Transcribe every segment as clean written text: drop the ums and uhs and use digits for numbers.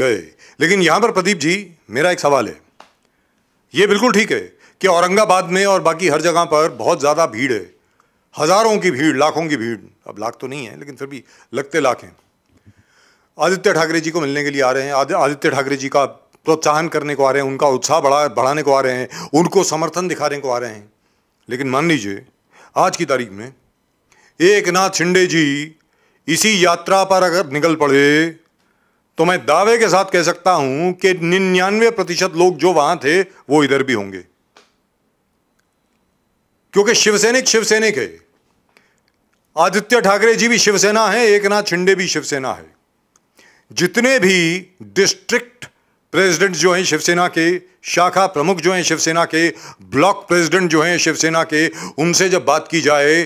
गए। लेकिन यहां पर प्रदीप जी मेरा एक सवाल है। यह बिल्कुल ठीक है कि औरंगाबाद में और बाकी हर जगह पर बहुत ज़्यादा भीड़ है, हजारों की भीड़, लाखों की भीड़। अब लाख तो नहीं है लेकिन फिर भी लगते लाख हैं। आदित्य ठाकरे जी को मिलने के लिए आ रहे हैं, आदित्य ठाकरे जी का प्रोत्साहन करने को आ रहे हैं, उनका उत्साह बढ़ाने को आ रहे हैं, उनको समर्थन दिखाने को आ रहे हैं। लेकिन मान लीजिए आज की तारीख में एक नाथ शिंदे जी इसी यात्रा पर अगर निकल पड़े तो मैं दावे के साथ कह सकता हूं कि 99% लोग जो वहां थे वो इधर भी होंगे, क्योंकि शिवसैनिक है। आदित्य ठाकरे जी भी शिवसेना है, एक नाथ शिंदे भी शिवसेना है। जितने भी डिस्ट्रिक्ट प्रेसिडेंट जो हैं शिवसेना के, शाखा प्रमुख जो हैं शिवसेना के, ब्लॉक प्रेसिडेंट जो हैं शिवसेना के, उनसे जब बात की जाए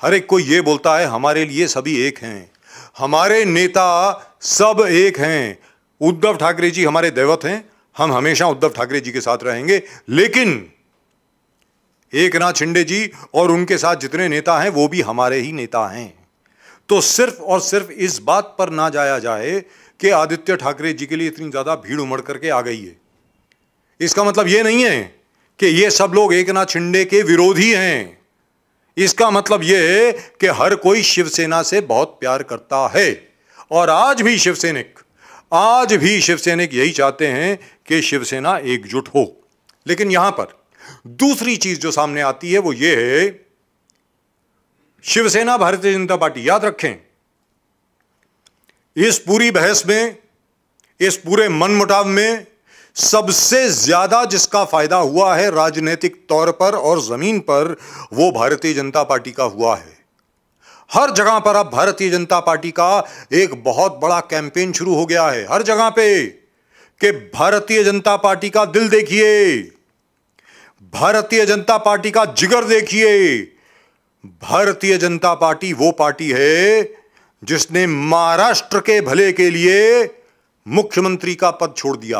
हर एक कोई ये बोलता है हमारे लिए सभी एक हैं, हमारे नेता सब एक हैं। उद्धव ठाकरे जी हमारे दैवत हैं, हम हमेशा उद्धव ठाकरे जी के साथ रहेंगे। लेकिन एक नाथ शिंदे जी और उनके साथ जितने नेता हैं वो भी हमारे ही नेता हैं। तो सिर्फ और सिर्फ इस बात पर ना जाया जाए कि आदित्य ठाकरे जी के लिए इतनी ज्यादा भीड़ उमड़ करके आ गई है। इसका मतलब यह नहीं है कि ये सब लोग एक नाथ शिंदे के विरोधी हैं। इसका मतलब यह है कि हर कोई शिवसेना से बहुत प्यार करता है। और आज भी शिवसैनिक यही चाहते हैं कि शिवसेना एकजुट हो। लेकिन यहां पर दूसरी चीज जो सामने आती है वो ये है, शिवसेना भारतीय जनता पार्टी, याद रखें इस पूरी बहस में, इस पूरे मनमुटाव में सबसे ज्यादा जिसका फायदा हुआ है राजनीतिक तौर पर और जमीन पर, वो भारतीय जनता पार्टी का हुआ है। हर जगह पर अब भारतीय जनता पार्टी का एक बहुत बड़ा कैंपेन शुरू हो गया है, हर जगह पे, कि भारतीय जनता पार्टी का दिल देखिए, भारतीय जनता पार्टी का जिगर देखिए। भारतीय जनता पार्टी वो पार्टी है जिसने महाराष्ट्र के भले के लिए मुख्यमंत्री का पद छोड़ दिया।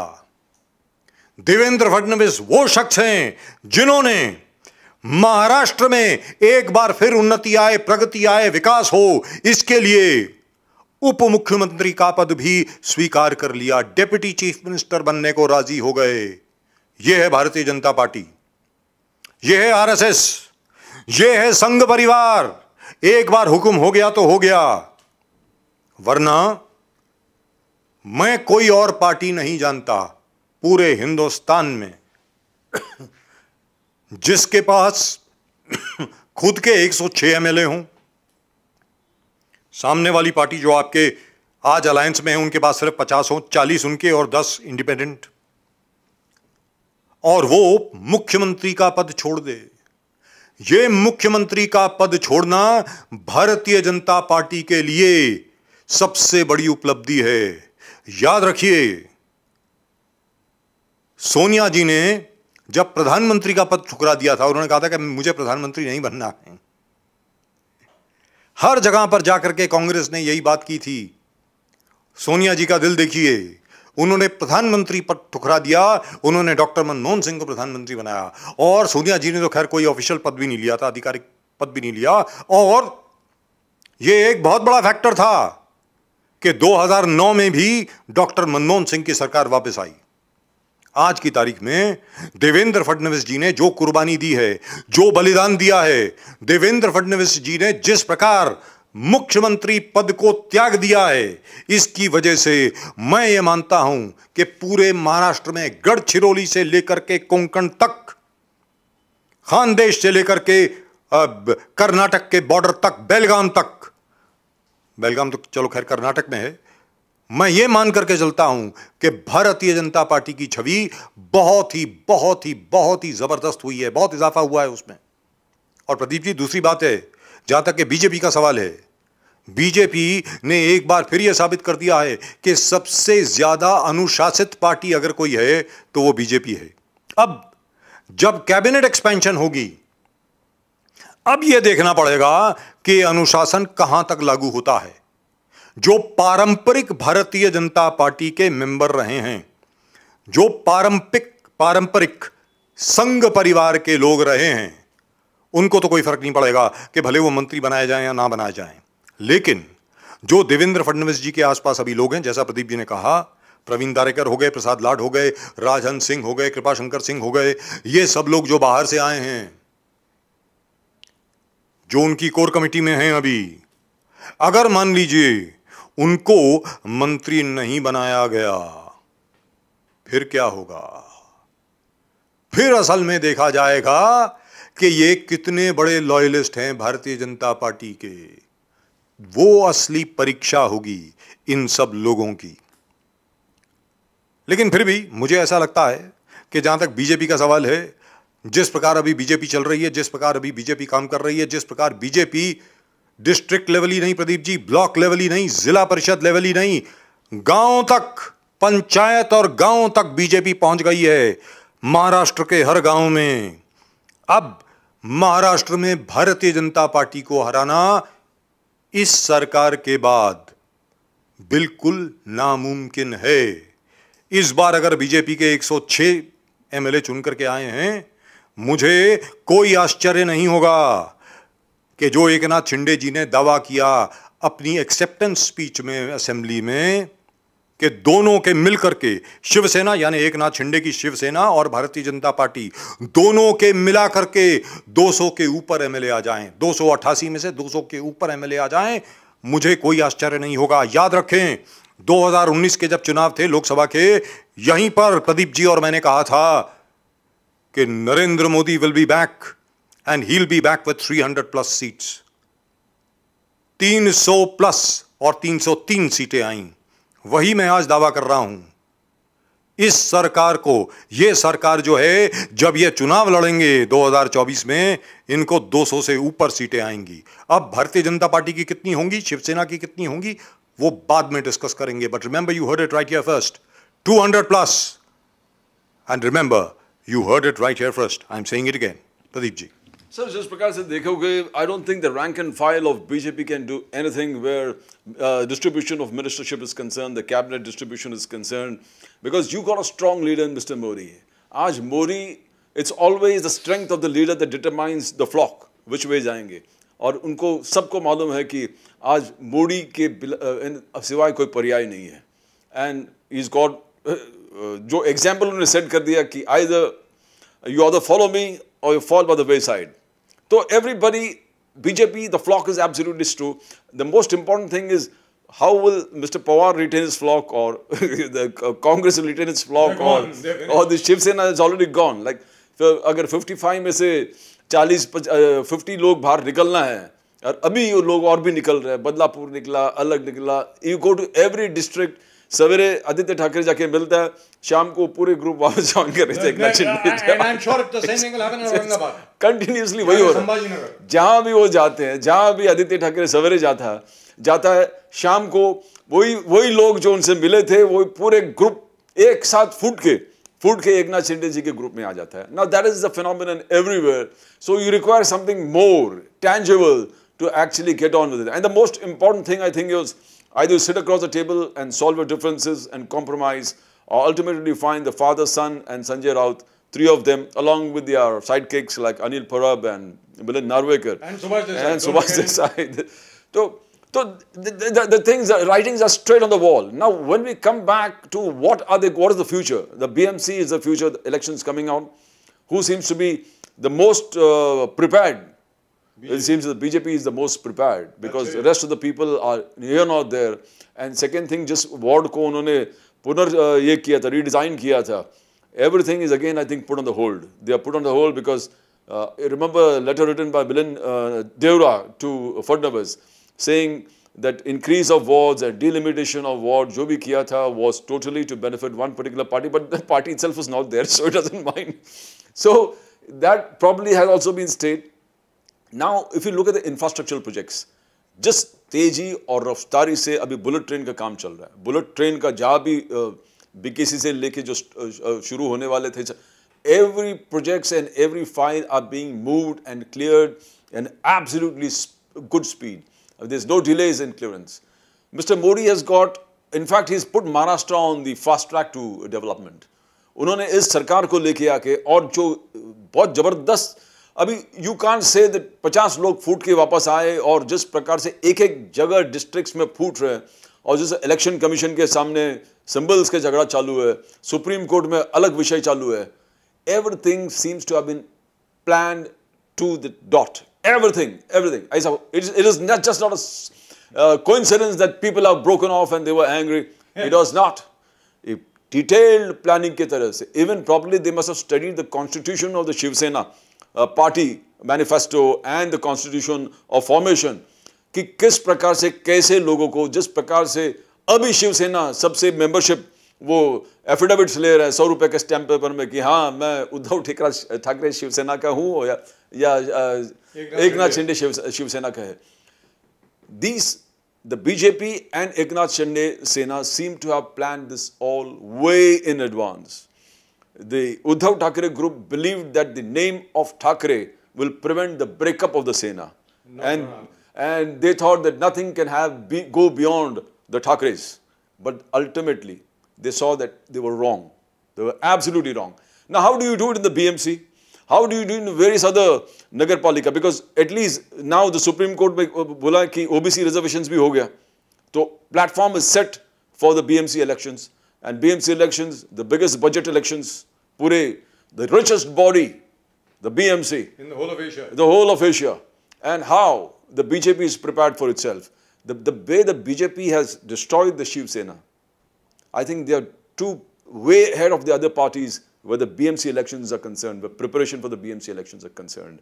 देवेंद्र फडणवीस वो शख्स हैं जिन्होंने महाराष्ट्र में एक बार फिर उन्नति आए, प्रगति आए, विकास हो, इसके लिए उप मुख्यमंत्री का पद भी स्वीकार कर लिया, डेप्यूटी चीफ मिनिस्टर बनने को राजी हो गए। यह है भारतीय जनता पार्टी, यह है आरएसएस, यह है संघ परिवार। एक बार हुक्म हो गया तो हो गया, वरना मैं कोई और पार्टी नहीं जानता पूरे हिंदुस्तान में जिसके पास खुद के 106 एमएलए हों। सामने वाली पार्टी जो आपके आज अलायंस में है उनके पास सिर्फ 50 हो, 40 उनके और 10 इंडिपेंडेंट, और वो मुख्यमंत्री का पद छोड़ दे। ये मुख्यमंत्री का पद छोड़ना भारतीय जनता पार्टी के लिए सबसे बड़ी उपलब्धि है। याद रखिए, सोनिया जी ने जब प्रधानमंत्री का पद ठुकरा दिया था, उन्होंने कहा था कि मुझे प्रधानमंत्री नहीं बनना है। हर जगह पर जाकर के कांग्रेस ने यही बात की थी। सोनिया जी का दिल देखिए, उन्होंने प्रधानमंत्री पद ठुकरा दिया, उन्होंने डॉक्टर मनमोहन सिंह को प्रधानमंत्री बनाया। और सोनिया जी ने तो खैर कोई ऑफिशियल पद भी नहीं लिया था, आधिकारिक पद भी नहीं लिया। और यह एक बहुत बड़ा फैक्टर था कि 2009 में भी डॉक्टर मनमोहन सिंह की सरकार वापस आई। आज की तारीख में देवेंद्र फडणवीस जी ने जो कुर्बानी दी है, जो बलिदान दिया है, देवेंद्र फडणवीस जी ने जिस प्रकार मुख्यमंत्री पद को त्याग दिया है, इसकी वजह से मैं ये मानता हूं कि पूरे महाराष्ट्र में गढ़चिरौली से लेकर के कोंकण तक, खानदेश से लेकर के कर्नाटक के बॉर्डर तक, बेलगाम तक, बेलगाम तो चलो खैर कर्नाटक में है, मैं ये मान करके चलता हूं कि भारतीय जनता पार्टी की छवि बहुत ही जबरदस्त हुई है, बहुत इजाफा हुआ है उसमें। और प्रदीप जी दूसरी बात है, जहां तक कि बीजेपी का सवाल है, बीजेपी ने एक बार फिर यह साबित कर दिया है कि सबसे ज्यादा अनुशासित पार्टी अगर कोई है तो वो बीजेपी है। अब जब कैबिनेट एक्सपेंशन होगी, अब यह देखना पड़ेगा कि अनुशासन कहां तक लागू होता है। जो पारंपरिक भारतीय जनता पार्टी के मेंबर रहे हैं, जो पारंपरिक संघ परिवार के लोग रहे हैं, उनको तो कोई फर्क नहीं पड़ेगा कि भले वो मंत्री बनाए जाएं या ना बनाए जाएं। लेकिन जो देवेंद्र फडणवीस जी के आसपास अभी लोग हैं, जैसा प्रदीप जी ने कहा, प्रवीण दारेकर हो गए, प्रसाद लाड हो गए, राजहंस सिंह हो गए, कृपाशंकर सिंह हो गए, ये सब लोग जो बाहर से आए हैं, जो उनकी कोर कमेटी में हैं अभी, अगर मान लीजिए उनको मंत्री नहीं बनाया गया, फिर क्या होगा? फिर असल में देखा जाएगा कि ये कितने बड़े लॉयलिस्ट हैं भारतीय जनता पार्टी के। वो असली परीक्षा होगी इन सब लोगों की। लेकिन फिर भी मुझे ऐसा लगता है कि जहां तक बीजेपी का सवाल है, जिस प्रकार अभी बीजेपी चल रही है, जिस प्रकार अभी बीजेपी काम कर रही है, जिस प्रकार बीजेपी डिस्ट्रिक्ट लेवल ही नहीं प्रदीप जी, ब्लॉक लेवल ही नहीं, जिला परिषद लेवल ही नहीं, गांव तक, पंचायत और गांव तक बीजेपी पहुंच गई है, महाराष्ट्र के हर गांव में। अब महाराष्ट्र में भारतीय जनता पार्टी को हराना इस सरकार के बाद बिल्कुल नामुमकिन है। इस बार अगर बीजेपी के 106 एमएलए चुन करके आए हैं, मुझे कोई आश्चर्य नहीं होगा कि जो एकनाथ शिंदे जी ने दावा किया अपनी एक्सेप्टेंस स्पीच में असेंबली में कि दोनों के मिलकर के शिवसेना, यानी एकनाथ शिंदे की शिवसेना और भारतीय जनता पार्टी, दोनों के मिला करके 200 के ऊपर एमएलए आ जाएं, 288 में से 200 के ऊपर एमएलए आ जाएं, मुझे कोई आश्चर्य नहीं होगा। याद रखें, 2019 के जब चुनाव थे लोकसभा के, यहीं पर प्रदीप जी और मैंने कहा था कि Narendra Modi will be back and he will be back with 300+ seats. 300+ और 303 सीटें आईं। वही मैं आज दावा कर रहा हूं। इस सरकार को, यह सरकार जो है, जब ये चुनाव लड़ेंगे 2024 में, इनको 200 से ऊपर सीटें आएंगी। अब भारतीय जनता पार्टी की कितनी होंगी, शिवसेना की कितनी होंगी, वो बाद में डिस्कस करेंगे। But remember, you heard it right here first, 200+। And remember, you heard it right here first. I'm saying it again. Pradeep ji. Sir, जिस प्रकार से देखोगे, I don't think the rank and file of BJP can do anything where distribution of ministership is concerned, the cabinet distribution is concerned, because you got a strong leader in Mr. Modi. आज Modi, it's always the strength of the leader that determines the flock, which way जाएंगे। और उनको सबको मालूम है कि आज मोदी के सिवाय कोई पर्याय नहीं है। And he's got जो एग्जाम्पल उन्होंने सेट कर दिया कि you either follow me or you fall by the wayside. So everybody, BJP, the flock is absolutely true. The most important thing is how will Mr. Pawar retain his flock, or the Congress will retain its flock, or the Shiv Sena is already gone. Like, अगर 55 में से 50 लोग बाहर निकलना है, और अभी वो लोग और भी निकल रहे हैं, बदलापुर निकला, अलग निकला, you go to every district, सवेरे आदित्य ठाकरे जाके मिलता है, शाम को पूरे ग्रुप वापस ज्वाइन कर रहे थे। कंटिन्यूसली वही हो रहा है। जहां भी वो जाते हैं, जहां भी आदित्य ठाकरे सवेरे जाता है, शाम को वही लोग जो उनसे मिले थे, वो पूरे ग्रुप एक साथ फूट के एकनाथ शिंदे जी के ग्रुप में आ जाता है। Now that is the phenomenon everywhere. So you require something more tangible to actually get on with it. And the most important thing, I think, is either you sit across the table and solve your differences and compromise, or ultimately find the father, son, and Sanjay Raut, three of them, along with their sidekicks like Anil Parab and Milind Narvekar and Subhash Desai. So the things, the writings are straight on the wall. Now, when we come back to what is the future? The BMC is the future. The elections coming out. Who seems to be the most prepared? It seems that BJP is the most prepared, because the rest of the people are here not there. And second thing, just ward ko unhone redesign kiya tha. Everything is again, I think, put on the hold. They are put on the hold because remember a letter written by Milind Deora to Fadnavis saying that increase of wards and delimitation of wards, jo bhi kiya tha, was totally to benefit one particular party, but the party itself was not there, so it doesn't mind. So that probably has also been stated. Now, if you look at the infrastructural projects, just तेजी और रफ्तारी से अभी bullet train का काम चल रहा है। Bullet train का जहाँ भी बीकेसी से लेके जो शुरू होने वाले थे, every projects and every file are being moved and cleared in absolutely good speed. There's no delays in clearance. Mr. Modi has got, in fact, he's put Maharashtra on the fast track to development. उन्होंने इस सरकार को लेके आके और जो बहुत जबरदस्त अभी you can't say that 50 लोग फूट के वापस आए और जिस प्रकार से एक-एक जगह डिस्ट्रिक्ट्स में फूट रहे हैं और जैसे इलेक्शन कमीशन के सामने सिंबल्स के झगड़ा चालू है, सुप्रीम कोर्ट में अलग विषय चालू है, everything seems to have been planned to the dot. Everything. It is not just not a coincidence that people have broken off and they were angry. It was not. A detailed planning के तरह से. Even probably they must have studied the constitution of the Shiv Sena party manifesto and the constitution of formation. कि किस प्रकार से कैसे लोगों को जिस प्रकार से अभी शिवसेना सबसे मेंबरशिप वो एफिडेविट्स ले रहा है 100 रुपए के स्टैम्प पेपर में कि हाँ मैं उद्धव ठाकरे शिवसेना का हूँ या एकनाथ शिंदे शिवसेना का है. The BJP and Eknath Shinde Sena seem to have planned this all way in advance. The Uddhav Thackeray group believed that the name of Thackeray will prevent the breakup of the Sena. And they thought that nothing can go beyond the Thackeray's. But ultimately, they saw that they were wrong. They were absolutely wrong. Now, how do you do it in the BMC? How do you do it in various other Nagarpalika? Because at least now the Supreme Court में बोला कि OBC reservations भी हो गया. तो platform is set for the BMC elections. And BMC elections, the biggest budget elections, पूरे, the richest body, the BMC. In the whole of Asia. The whole of Asia. And how the BJP is prepared for itself. The way the BJP has destroyed the Shiv Sena, I think they are way ahead of the other parties where the BMC elections are concerned, where preparation for the BMC elections are concerned.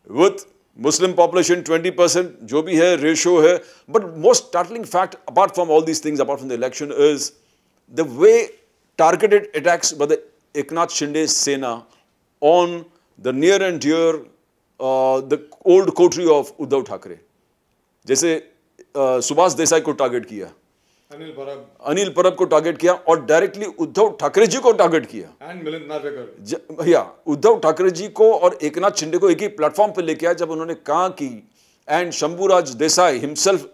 With Muslim population 20%, jo bhi hai, ratio hai, but most startling fact, apart from all these things, apart from the election, is the way targeted attacks by the Eknath Shinde Sena on the near and dear, the old coterie of Uddhav Thackeray. जैसे सुभाष देसाई को target किया, अनिल परब को target किया और directly Uddhav Thackeray जी को target किया and Milind Narvekar Uddhav Thackeray जी को और एकनाथ शिंदे को एक ही प्लेटफॉर्म पे लेके आया जब उन्होंने कहा कि and Shambhuraj Desai himself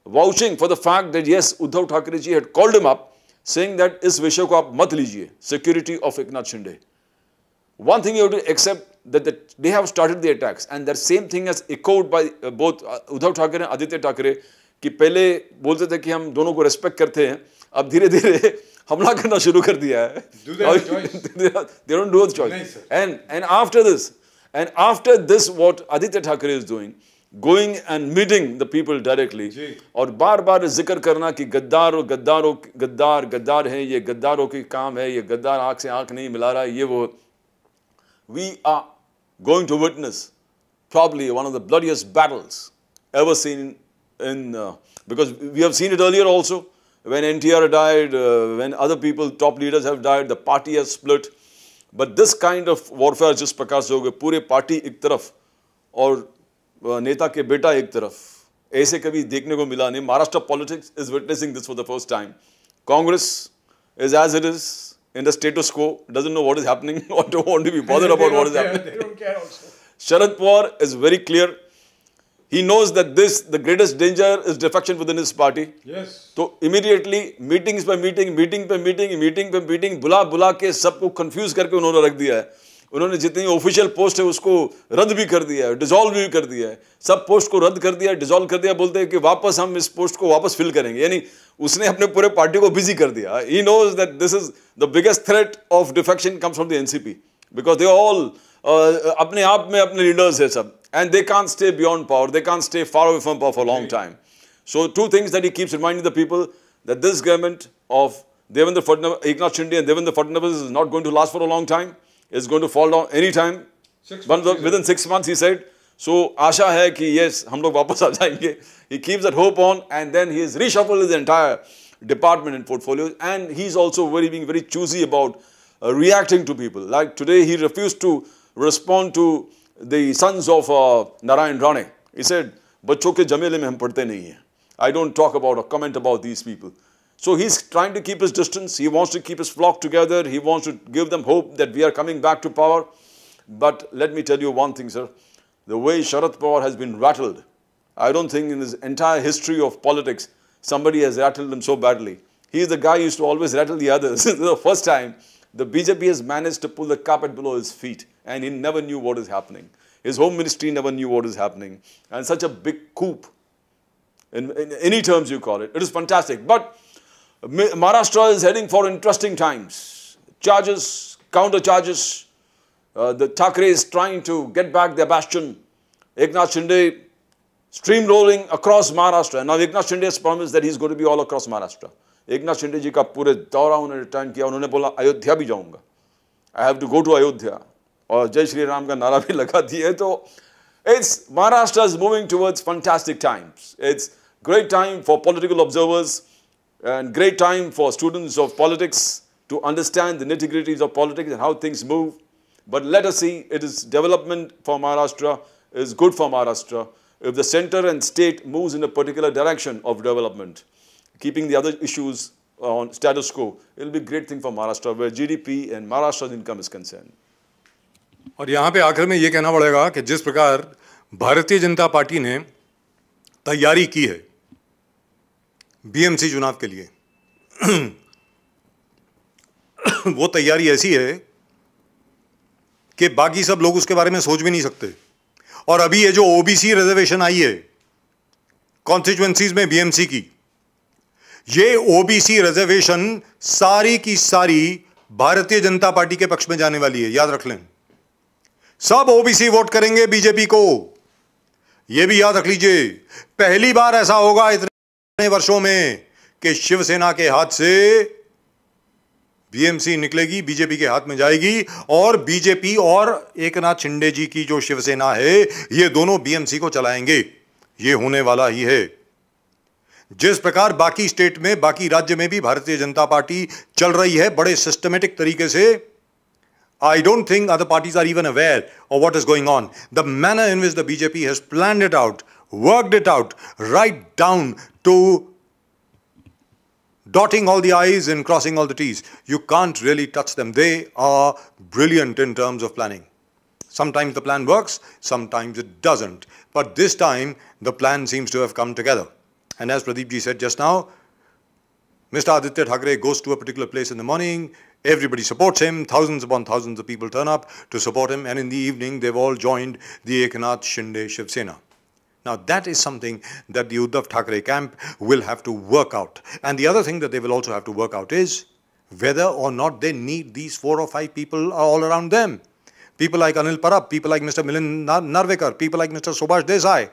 vouching for the fact that yes Uddhav Thackeray ji had called him up saying that इस विषय को आप मत लीजिए, security of Eknath Shinde. One thing you have to accept that they have started the attacks and that same thing has echoed by both Uddhav Thackeray and Aditya Thackeray कि पहले बोलते थे कि हम दोनों को रेस्पेक्ट करते हैं, अब धीरे-धीरे हमला करना शुरू कर दिया है. They don't do the choice. And after this what Aditya Thackeray is doing, going and meeting the people directly और बार-बार जिक्र करना कि गद्दार हैं, ये गद्दारों की काम है, ये गद्दार आँख से आँख नहीं मिला रहा है, ये वो. We are going to witness probably one of the bloodiest battles ever seen because we have seen it earlier also when NTR died, when other people, top leaders have died, the party has split. But this kind of warfare जिस प्रकार से हो गया, पूरे party एक तरफ और नेता के बेटा एक तरफ, ऐसे कभी देखने को मिला नहीं. Maharashtra politics is witnessing this for the first time. Congress is as it is. In the status quo, doesn't know what is happening or don't want to be bothered about what is happening. They don't care also. Sharad Pawar is very clear. He knows that the greatest danger is defection within his party. Yes. So immediately, meetings by meeting, बुला के सबको confuse करके उन्होंने रख दिया है. उन्होंने जितनी ऑफिशियल पोस्ट है उसको रद्द भी कर दिया है, डिसॉल्व भी कर दिया है. सब पोस्ट को रद्द कर दिया, डिसॉल्व कर दिया, बोलते हैं कि वापस हम इस पोस्ट को वापस फिल करेंगे. यानी उसने अपने पूरे पार्टी को बिजी कर दिया. He knows that this is the biggest threat of defection comes from the NCP because they all अपने आप में अपने लीडर्स है सब and they can't stay beyond power, they can't stay far away from power for a long time. So two things that he keeps reminding the people that this government of Eknath Shinde and Devendra Fadnavis is not going to last for a long time. It's going to fall down anytime. Within 6 months, he said. So, आशा है कि yes, हम लोग वापस आ जाएंगे. He keeps that hope on, and then he has reshuffled his entire department and portfolio, and he's also being very choosy about reacting to people. Like today, he refused to respond to the sons of Narayan Rane. He said, "बच्चों के जमेले में हम पढ़ते नहीं हैं. I don't talk about or comment about these people." So he's trying to keep his distance. He wants to keep his flock together. He wants to give them hope that we are coming back to power. But let me tell you one thing, sir. The way Sharad Pawar has been rattled, I don't think in his entire history of politics, somebody has rattled him so badly. He is the guy who used to always rattle the others. This is the first time the BJP has managed to pull the carpet below his feet. and he never knew what is happening. His home ministry never knew what is happening. And such a big coup, in any terms you call it. It is fantastic. But Maharashtra is heading for interesting times. Charges, counter charges. The Thackeray is trying to get back their bastion. Eknath Shinde streamrolling across Maharashtra. Now Eknath Shinde has promised that he is going to be all across Maharashtra. Eknath Shinde ji का पूरे दौरा उन्होंने return किया. उन्होंने बोला अयोध्या भी जाऊंगा. I have to go to Ayodhya. और जय श्री राम का नारा भी लगा दिए. तो it's Maharashtra is moving towards fantastic times. It's great time for political observers and great time for students of politics to understand the nitty-gritties of politics and how things move. But let us see, it is development for Maharashtra, is good for Maharashtra. If the center and state moves in a particular direction of development, keeping the other issues on status quo, it will be a great thing for Maharashtra, where GDP and Maharashtra's income is concerned. और यहाँ पे आखिर में ये कहना पड़ेगा कि जिस प्रकार भारतीय जनता पार्टी ने तैयारी की है बीएमसी चुनाव के लिए, वो तैयारी ऐसी है कि बाकी सब लोग उसके बारे में सोच भी नहीं सकते. और अभी ये जो ओबीसी रिजर्वेशन आई है कॉन्स्टिट्यूएंसीज में बीएमसी की, ये ओबीसी रिजर्वेशन सारी की सारी भारतीय जनता पार्टी के पक्ष में जाने वाली है. याद रख लें, सब ओबीसी वोट करेंगे बीजेपी को. यह भी याद रख लीजिए, पहली बार ऐसा होगा इतने वर्षों में कि शिवसेना के हाथ से बीएमसी निकलेगी, बीजेपी के हाथ में जाएगी. और बीजेपी और एकनाथ शिंदे जी की जो शिवसेना है, ये दोनों बीएमसी को चलाएंगे. ये होने वाला ही है. जिस प्रकार बाकी स्टेट में, बाकी राज्य में भी भारतीय जनता पार्टी चल रही है बड़े सिस्टमेटिक तरीके से. I don't think other parties are even aware of what is going on. The manner in which the BJP has planned it out, worked it out, right down to dotting all the I's and crossing all the T's. You can't really touch them. They are brilliant in terms of planning. Sometimes the plan works, sometimes it doesn't. But this time, the plan seems to have come together. And as Pradeep ji said just now, Mr. Aditya Thackeray goes to a particular place in the morning, everybody supports him, thousands upon thousands of people turn up to support him, and in the evening they've all joined the Eknath Shinde Shiv Sena. Now that is something that the Adv Thackeray camp will have to work out. And the other thing that they will also have to work out is whether or not they need these 4 or 5 people all around them. People like Anil Parab, people like Mr. Milind Narvekar, people like Mr. Subhash Desai.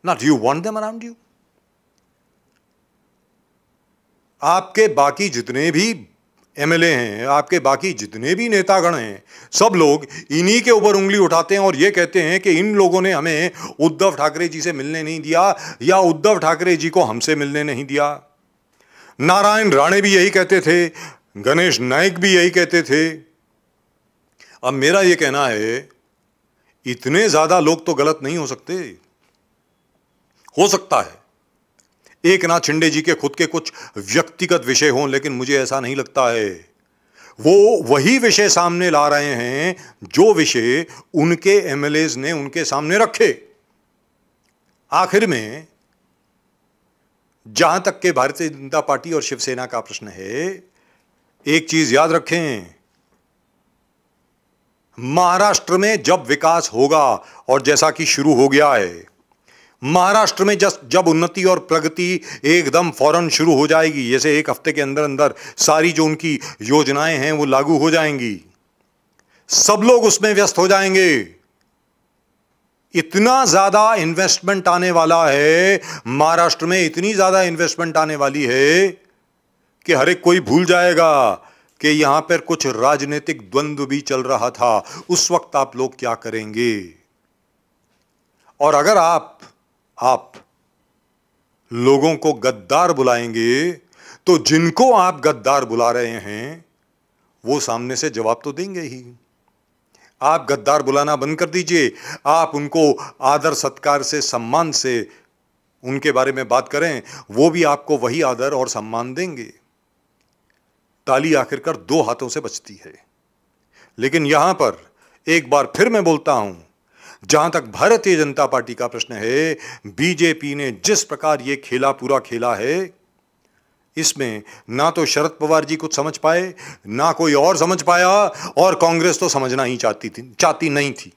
Now do you want them around you? आपके बाकी जितने भी MLA हैं, आपके बाकी जितने भी नेतागण हैं, सब लोग इन्हीं के ऊपर उंगली उठाते हैं और ये कहते हैं कि इन लोगों ने हमें उद्धव ठाकरे जी से मिलने नहीं दिया या उद्धव ठाकरे जी को हमसे मिलने नहीं दिया. नारायण राणे भी यही कहते थे, गणेश नाइक भी यही कहते थे. अब मेरा ये कहना है, इतने ज्यादा लोग तो गलत नहीं हो सकते. हो सकता है एकनाथ शिंदे जी के खुद के कुछ व्यक्तिगत विषय हों, लेकिन मुझे ऐसा नहीं लगता है. वो वही विषय सामने ला रहे हैं जो विषय उनके एमएलएज ने उनके सामने रखे. आखिर में जहां तक के भारतीय जनता पार्टी और शिवसेना का प्रश्न है, एक चीज याद रखें, महाराष्ट्र में जब विकास होगा, और जैसा कि शुरू हो गया है, महाराष्ट्र में जब उन्नति और प्रगति एकदम फौरन शुरू हो जाएगी, जैसे एक हफ्ते के अंदर अंदर सारी जो उनकी योजनाएं हैं वो लागू हो जाएंगी, सब लोग उसमें व्यस्त हो जाएंगे. इतना ज्यादा इन्वेस्टमेंट आने वाला है महाराष्ट्र में, इतनी ज्यादा इन्वेस्टमेंट आने वाली है कि हर एक कोई भूल जाएगा कि यहां पर कुछ राजनीतिक द्वंद्व भी चल रहा था. उस वक्त आप लोग क्या करेंगे? और अगर आप लोगों को गद्दार बुलाएंगे तो जिनको आप गद्दार बुला रहे हैं वो सामने से जवाब तो देंगे ही. आप गद्दार बुलाना बंद कर दीजिए. आप उनको आदर सत्कार से, सम्मान से उनके बारे में बात करें, वो भी आपको वही आदर और सम्मान देंगे. ताली आखिरकार 2 हाथों से बजती है. लेकिन यहां पर एक बार फिर मैं बोलता हूं, जहां तक भारतीय जनता पार्टी का प्रश्न है, बीजेपी ने जिस प्रकार यह खेला पूरा खेला है, इसमें ना तो शरद पवार जी कुछ समझ पाए, ना कोई और समझ पाया, और कांग्रेस तो समझना ही चाहती नहीं थी।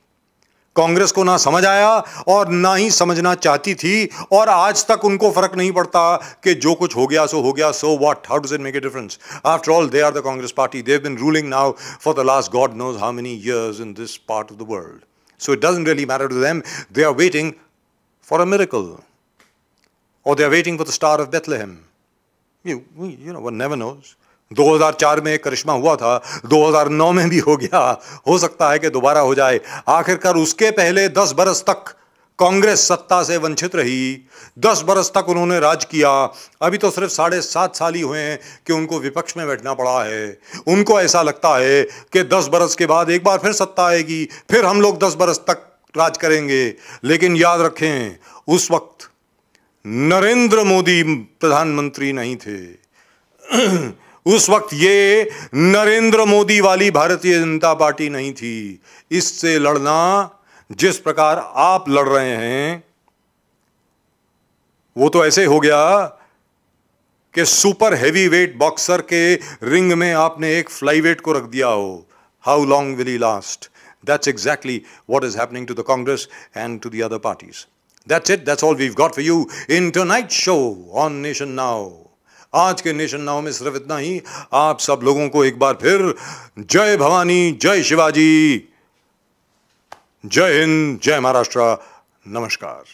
कांग्रेस को ना समझ आया और ना ही समझना चाहती थी, और आज तक उनको फर्क नहीं पड़ता कि जो कुछ हो गया सो हो गया, so what, how does it make a difference? After all they are the Congress party, they have been ruling now for the last God knows how many years in this part of the world. So it doesn't really matter to them. They are waiting for a miracle, or they are waiting for the star of Bethlehem. You know, one never knows. 2004 में एक करिश्मा हुआ था, 2009 में भी हो गया, हो सकता है कि दोबारा हो जाए। आखिरकार उसके पहले 10 बरस तक कांग्रेस सत्ता से वंचित रही, 10 बरस तक उन्होंने राज किया। अभी तो सिर्फ 7.5 साल ही हुए हैं कि उनको विपक्ष में बैठना पड़ा है। उनको ऐसा लगता है कि 10 बरस के बाद एक बार फिर सत्ता आएगी, फिर हम लोग 10 बरस तक राज करेंगे। लेकिन याद रखें, उस वक्त नरेंद्र मोदी प्रधानमंत्री नहीं थे। उस वक्त ये नरेंद्र मोदी वाली भारतीय जनता पार्टी नहीं थी। इससे लड़ना जिस प्रकार आप लड़ रहे हैं, वो तो ऐसे हो गया कि सुपर हैवी वेट बॉक्सर के रिंग में आपने एक फ्लाई वेट को रख दिया हो। How long will he last? That's exactly what is happening to the Congress and to the other parties. That's it. That's all we've got for you in tonight's show on Nation Now. आज के nation now में सिर्फ इतना ही। आप सब लोगों को एक बार फिर जय भवानी, जय शिवाजी, जय हिंद, जय महाराष्ट्र, नमस्कार।